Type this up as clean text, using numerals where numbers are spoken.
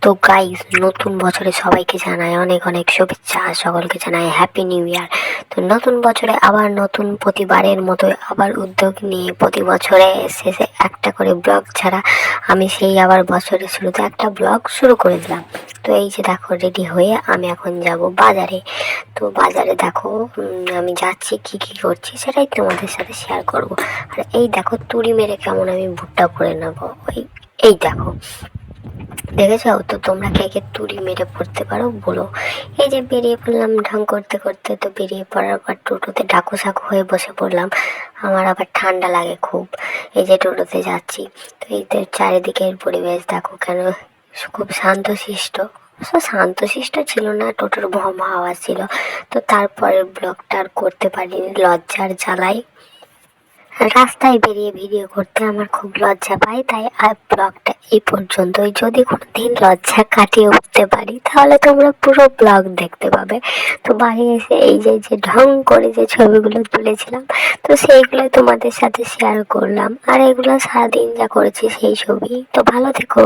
তো গাইস, নতুন বছরে সবাইকে জানাই অনেক অনেক শুভেচ্ছা, সকলকে জানাই হ্যাপি নিউ ইয়ার। তো নতুন বছরে আবার নতুন প্রতিবারের মতো আবার উদ্যোগ নিয়ে প্রতি বছরে শেষে একটা করে ব্লগ ছাড়া আমি সেই আবার বছরের শুরুতে একটা ব্লগ শুরু করে দিলাম। তো এই যে দেখো, রেডি হয়ে আমি এখন যাব বাজারে। তো বাজারে দেখো আমি যাচ্ছি, কি কি করছি সেটাই তোমাদের সাথে শেয়ার করব। আর এই দেখো তুড়ি মেরে কেমন আমি ভুট্টা করে নেবো, এই দেখো, দেখেছো তো? তোমরা কে কে তুড়ি মেরে পড়তে পারো বলো। এই যে বেরিয়ে পড়লাম ঢং করতে করতে। তো বেরিয়ে পড়ার পর টোটোতে ডাকু সাকু হয়ে বসে পড়লাম। আমার আবার ঠান্ডা লাগে খুব। এই যে টোটোতে যাচ্ছি, তো এই তো চারিদিকের পরিবেশ দেখো কেন খুব শান্তশিষ্ট। শান্তশিষ্ট ছিল না, টোটোর ভম আওয়াজ ছিল। তো তারপরের ব্লগটা আর করতে পারিনি লজ্জার জ্বালায়। রাস্তায় বেরিয়ে ভিডিও করতে আমার খুব লজ্জা পাই, তাই আর ব্লগটা এই পর্যন্তই। যদি কোনোদিন লজ্জা কাটিয়ে উঠতে পারি তাহলে তোমরা পুরো ব্লগ দেখতে পাবে। তো বাড়ি এসে এই যে যে ঢং করে যে ছবিগুলো তুলেছিলাম, তো সেইগুলোই তোমাদের সাথে শেয়ার করলাম। আর এগুলো সারাদিন যা করেছি সেই ছবি। তো ভালো থেকো।